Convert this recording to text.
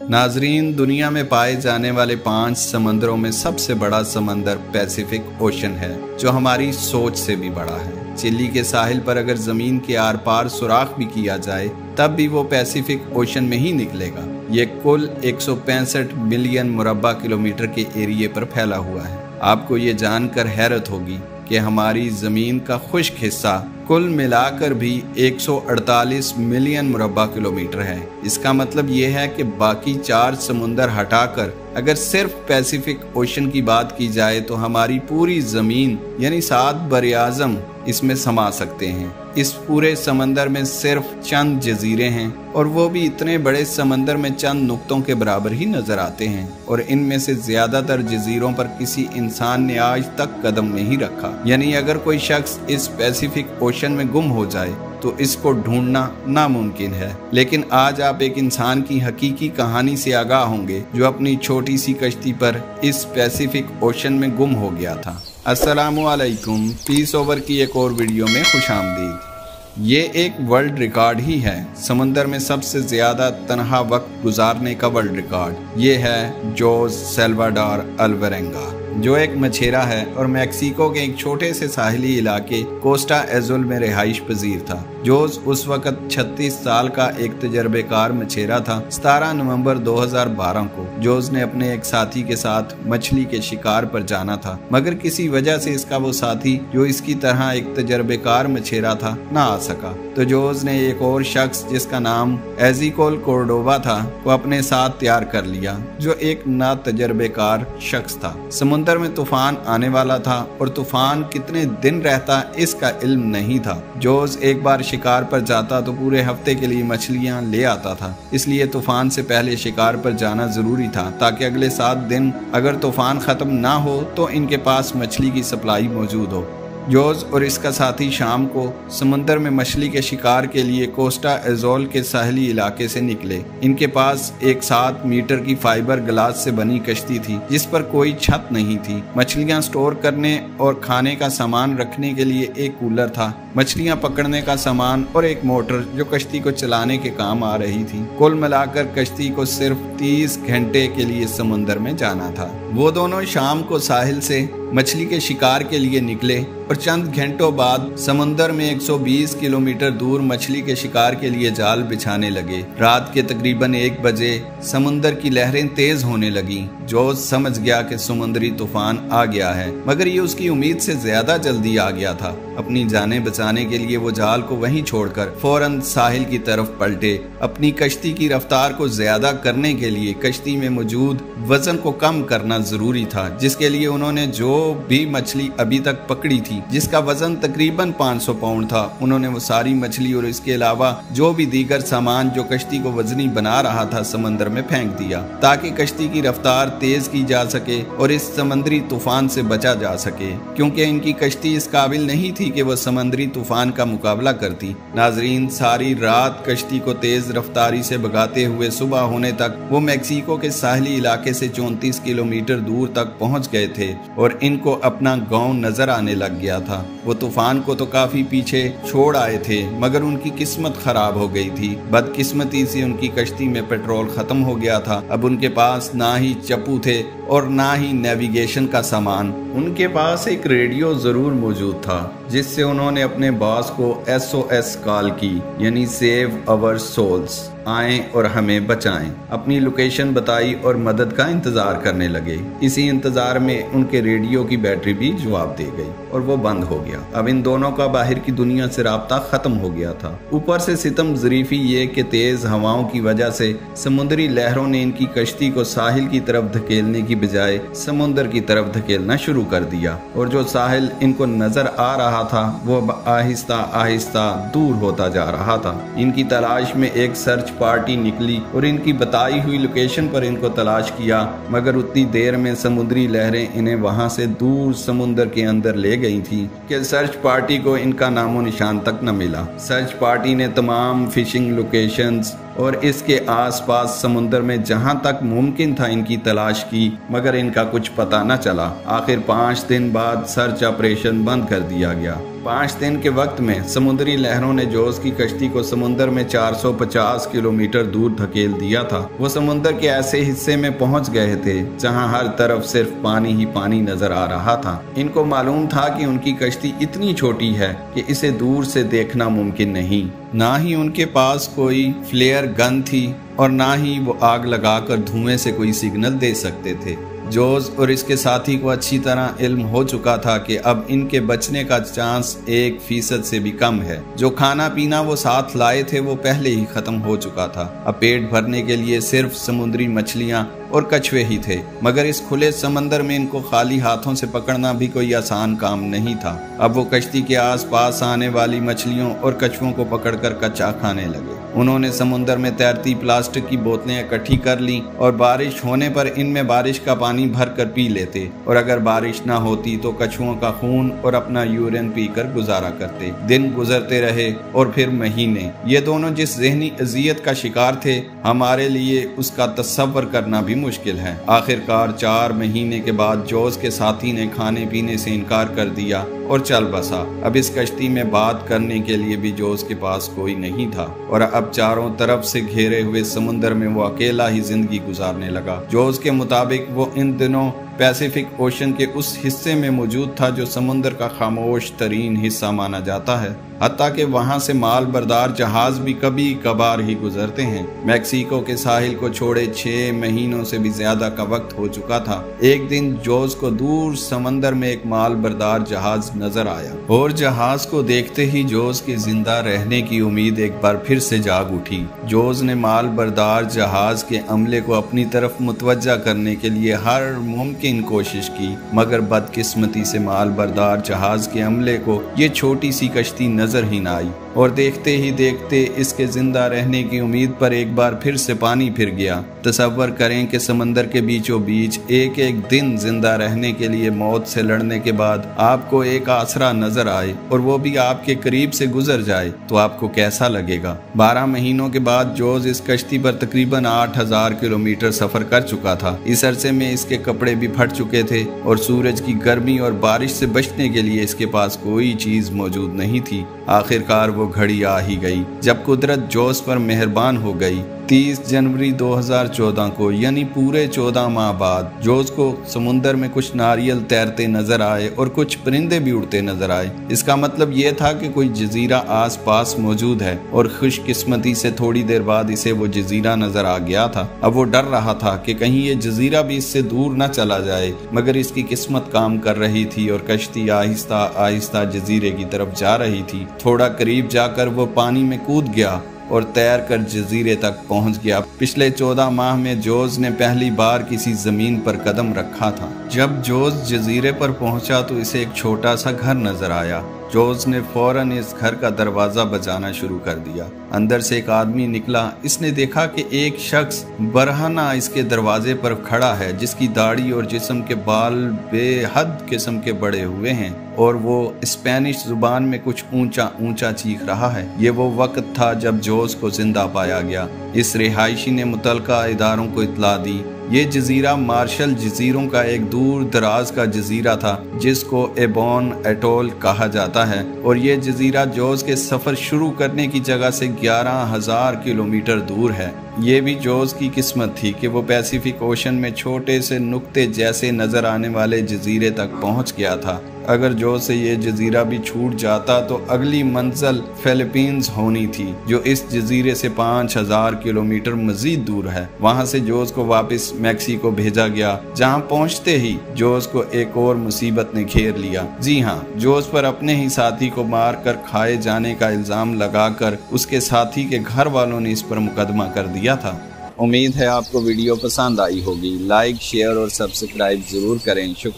नाजरीन, दुनिया में पाए जाने वाले 5 समंदरों में सबसे बड़ा समंदर पैसिफिक ओशन है, जो हमारी सोच से भी बड़ा है। चिली के साहिल पर अगर जमीन के आर पार सुराख भी किया जाए तब भी वो पैसिफिक ओशन में ही निकलेगा। ये कुल 165 मिलियन मुरब्बा किलोमीटर के एरिए पर फैला हुआ है। आपको ये जानकर हैरत होगी कि हमारी ज़मीन का खुश्क हिस्सा कुल मिलाकर भी 148 मिलियन मुरब्बा किलोमीटर है। इसका मतलब ये है कि बाकी 4 समुंदर हटाकर अगर सिर्फ पैसिफिक ओशन की बात की जाए तो हमारी पूरी ज़मीन यानी 7 बर-ए-आज़म इसमें समा सकते हैं। इस पूरे समंदर में सिर्फ चंद जजीरे हैं और वो भी इतने बड़े समंदर में चंद नुक्तों के बराबर ही नजर आते हैं, और इनमें से ज्यादातर जजीरों पर किसी इंसान ने आज तक कदम नहीं रखा। यानी अगर कोई शख्स इस पैसिफिक ओशन में गुम हो जाए तो इसको ढूंढना नामुमकिन है। लेकिन आज आप एक इंसान की हकीकी कहानी से आगाह होंगे जो अपनी छोटी सी कश्ती पर इस पैसिफिक ओशन में गुम हो गया था। अस्सलामुअलैकुम, पीस ओवर की एक और वीडियो में खुशामदीद। ये एक वर्ल्ड रिकॉर्ड ही है, समंदर में सबसे ज्यादा तन्हा वक्त गुजारने का वर्ल्ड रिकॉर्ड। ये है जोस सल्वाडोर अल्वारेंगा, जो एक मछेरा है और मैक्सिको के एक छोटे से साहिली इलाके कोस्टा एजुल में रिहाइश पजीर था। जोस उस वक्त 36 साल का एक तजर्बेकार मछेरा था। 17 नवंबर 2012 को जोस ने अपने एक साथी के साथ मछली के शिकार पर जाना था, मगर किसी वजह से इसका वो साथी जो इसकी तरह एक तजर्बेकार मछेरा था ना आ सका। तो जोस ने एक और शख्स जिसका नाम एजिकोल कोर्डोवा था को अपने साथ तैयार कर लिया, जो एक ना तजर्बेकार शख्स था। समुंदर में तूफान आने वाला था और तूफान कितने दिन रहता इसका इल्म नहीं था। जोस एक बार शिकार पर जाता तो पूरे हफ्ते के लिए मछलियां ले आता था, इसलिए तूफान से पहले शिकार पर जाना जरूरी था ताकि अगले 7 दिन अगर तूफान खत्म ना हो तो इनके पास मछली की सप्लाई मौजूद हो। जोस और इसका साथी शाम को समंदर में मछली के शिकार के लिए कोस्टा एजोल के साहली इलाके से निकले। इनके पास एक 7 मीटर की फाइबर ग्लास से बनी कश्ती थी जिस पर कोई छत नहीं थी। मछलियां स्टोर करने और खाने का सामान रखने के लिए एक कूलर था, मछलियां पकड़ने का सामान और एक मोटर जो कश्ती को चलाने के काम आ रही थी। कुल मिलाकर कश्ती को सिर्फ 30 घंटे के लिए समुंदर में जाना था। वो दोनों शाम को साहिल से मछली के शिकार के लिए निकले और चंद घंटों बाद समुंदर में 120 किलोमीटर दूर मछली के शिकार के लिए जाल बिछाने लगे। रात के तकरीबन 1 बजे समुंदर की लहरें तेज होने लगी। जोस समझ गया कि समुद्री तूफान आ गया है, मगर ये उसकी उम्मीद से ज्यादा जल्दी आ गया था। अपनी जानें बचाने के लिए वो जाल को वहीं छोड़कर फौरन साहिल की तरफ पलटे। अपनी कश्ती की रफ्तार को ज्यादा करने के लिए कश्ती में मौजूद वजन को कम करना जरूरी था, जिसके लिए उन्होंने जो भी मछली अभी तक पकड़ी थी जिसका वजन तकरीबन 500 पाउंड था, उन्होंने वो सारी मछली और इसके अलावा जो भी दीगर सामान जो कश्ती को वजनी बना रहा था समंदर में फेंक दिया, ताकि कश्ती की रफ्तार तेज की जा सके और इस समंदरी तूफान से बचा जा सके, क्योंकि इनकी कश्ती इस काबिल नहीं थी कि वो समंदरी तूफान का मुकाबला करती। नाजरीन, सारी रात कश्ती को तेज रफ्तारी से भगाते हुए सुबह होने तक वो मैक्सिको के साहली इलाके से 34 किलोमीटर दूर तक पहुंच गए थे और इनको अपना गांव नजर आने लग गया था। वो तूफान को तो काफी पीछे छोड़ आए थे, मगर उनकी किस्मत खराब हो गई थी। बदकिस्मती से उनकी कश्ती में पेट्रोल खत्म हो गया था। अब उनके पास ना ही चप्पू थे और ना ही नेविगेशन का सामान। उनके पास एक रेडियो जरूर मौजूद था जिससे उन्होंने अपने बॉस को SOS कॉल की, यानी सेव अवर सोल्स, आएं और हमें बचाएं। अपनी लोकेशन बताई और मदद का इंतजार करने लगे। इसी इंतजार में उनके रेडियो की बैटरी भी जवाब दे गई और वो बंद हो गया। अब इन दोनों का बाहर की दुनिया से राब्ता खत्म हो गया था। ऊपर से सितम ज़रीफी ये कि तेज हवाओं की वजह से समुद्री लहरों ने इनकी कश्ती को साहिल की तरफ धकेलने की बजाय समुद्र की तरफ धकेलना शुरू कर दिया, और जो साहिल इनको नजर आ रहा था वो अब आहिस्ता आहिस्ता दूर होता जा रहा था। इनकी तलाश में एक सर्च पार्टी निकली और इनकी बताई हुई लोकेशन पर इनको तलाश किया, मगर उतनी देर में समुद्री लहरें इन्हें वहां से दूर समुद्र के अंदर ले गई थी कि सर्च पार्टी को इनका नामो निशान तक न मिला। सर्च पार्टी ने तमाम फिशिंग लोकेशंस और इसके आसपास समुद्र में जहां तक मुमकिन था इनकी तलाश की, मगर इनका कुछ पता न चला। आखिर 5 दिन बाद सर्च ऑपरेशन बंद कर दिया गया। 5 दिन के वक्त में समुद्री लहरों ने जोस की कश्ती को समुद्र में 450 किलोमीटर दूर धकेल दिया था। वो समुद्र के ऐसे हिस्से में पहुंच गए थे जहां हर तरफ सिर्फ पानी ही पानी नजर आ रहा था। इनको मालूम था कि उनकी कश्ती इतनी छोटी है कि इसे दूर से देखना मुमकिन नहीं। ना ही उनके पास कोई फ्लेयर गन थी और ना ही वो आग लगाकर धुएं से कोई सिग्नल दे सकते थे। जोस और इसके साथी को अच्छी तरह इल्म हो चुका था कि अब इनके बचने का चांस 1% से भी कम है। जो खाना पीना वो साथ लाए थे वो पहले ही खत्म हो चुका था। अब पेट भरने के लिए सिर्फ समुद्री मछलियां और कछुए ही थे, मगर इस खुले समंदर में इनको खाली हाथों से पकड़ना भी कोई आसान काम नहीं था। अब वो कश्ती के आसपास आने वाली मछलियों और कछुओं को पकड़कर कच्चा खाने लगे। उन्होंने समुद्र में तैरती प्लास्टिक की बोतलें इकट्ठी कर ली और बारिश होने पर इनमें बारिश का पानी भर कर पी लेते, और अगर बारिश ना होती तो कछुओं का खून और अपना यूरिन पीकर गुजारा करते। दिन गुजरते रहे और फिर महीने। ये दोनों जिस ज़हनी अजियत का शिकार थे, हमारे लिए उसका तसव्वुर करना भी मुश्किल है। आखिरकार 4 महीने के बाद जोस के साथी ने खाने पीने से इनकार कर दिया और चल बसा। अब इस कश्ती में बात करने के लिए भी जोस के पास कोई नहीं था, और अब चारों तरफ से घेरे हुए समुद्र में वो अकेला ही जिंदगी गुजारने लगा। जोस के मुताबिक वो इन दिनों पैसिफिक ओशन के उस हिस्से में मौजूद था जो समुद्र का खामोश तरीन हिस्सा माना जाता है। हत्ता कि वहां से माल बरदार जहाज भी कभी कभार ही गुजरते हैं। मैक्सिको के साहिल को छोड़े 6 महीनों से भी ज्यादा का वक्त हो चुका था। एक दिन जोस को दूर समंदर में एक माल बरदार जहाज नजर आया, और जहाज को देखते ही जोस के जिंदा रहने की उम्मीद एक बार फिर से जाग उठी। जोस ने माल बरदार जहाज के अमले को अपनी तरफ मुतवज्जा करने के लिए हर मुमकिन कोशिश की, मगर बदकिस्मती से माल बरदार जहाज के अमले को ये छोटी सी कश्ती नजर ही ना आई, और देखते ही देखते इसके जिंदा रहने की उम्मीद पर एक बार फिर से पानी फिर गया। तसव्वुर करें कि समंदर के बीचों बीच एक एक दिन जिंदा रहने के लिए मौत से लड़ने के बाद आपको एक आसरा नजर आए और वो भी आपके करीब से गुजर जाए तो आपको कैसा लगेगा। 12 महीनों के बाद जोस इस कश्ती पर तकरीबन 8000 किलोमीटर सफर कर चुका था। इस अरसे में इसके कपड़े भी फट चुके थे और सूरज की गर्मी और बारिश से बचने के लिए इसके पास कोई चीज मौजूद नहीं थी। आखिरकार वो घड़ी आ ही गई जब कुदरत जोस पर मेहरबान हो गई। 30 जनवरी 2014 को, यानी पूरे 14 माह बाद, जोस को समुंदर में कुछ नारियल तैरते नजर आए और कुछ परिंदे भी उड़ते नजर आए। इसका मतलब ये था कि कोई जजीरा आस पास मौजूद है, और खुशकिस्मती से थोड़ी देर बाद इसे वो जजीरा नजर आ गया था। अब वो डर रहा था कि कहीं ये जजीरा भी इससे दूर न चला जाए, मगर इसकी किस्मत काम कर रही थी और कश्ती आहिस्ता आहिस्ता जजीरे की तरफ जा रही थी। थोड़ा करीब जाकर वो पानी में कूद गया और तैर कर जजीरे तक पहुंच गया। पिछले 14 माह में जोस ने पहली बार किसी जमीन पर कदम रखा था। जब जोस जजीरे पर पहुंचा तो इसे एक छोटा सा घर नजर आया। जोस ने फौरन इस घर का दरवाजा बजाना शुरू कर दिया। अंदर से एक आदमी निकला। इसने देखा कि एक शख्स बरहना इसके दरवाजे पर खड़ा है, जिसकी दाढ़ी और जिस्म के बाल बेहद किस्म के बड़े हुए हैं, और वो स्पेनिश जुबान में कुछ ऊंचा ऊंचा चीख रहा है। ये वो वक्त था जब जोस को जिंदा पाया गया। इस रिहायशी ने मुतलका इदारों को इत्तला दी। ये जजीरा मार्शल जजीरों का एक दूर दराज का जजीरा था जिसको एबॉन एटोल कहा जाता है, और ये जजीरा जोस के सफर शुरू करने की जगह से 11,000 किलोमीटर दूर है। ये भी जोस की किस्मत थी कि वो पैसिफिक ओशन में छोटे से नुक्ते जैसे नजर आने वाले जजीरे तक पहुंच गया था। अगर जोस से ये जजीरा भी छूट जाता तो अगली मंजिल फिलीपींस होनी थी, जो इस जजीरे से 5000 किलोमीटर मजीद दूर है। वहां से जोस को वापस मैक्सिको भेजा गया, जहां पहुंचते ही जोस को एक और मुसीबत ने घेर लिया। जी हाँ, जोस पर अपने ही साथी को मार कर खाए जाने का इल्जाम लगाकर उसके साथी के घर वालों ने इस पर मुकदमा कर दिया था। उम्मीद है आपको वीडियो पसंद आई होगी। लाइक, शेयर और सब्सक्राइब जरूर करें। शुक्रिया।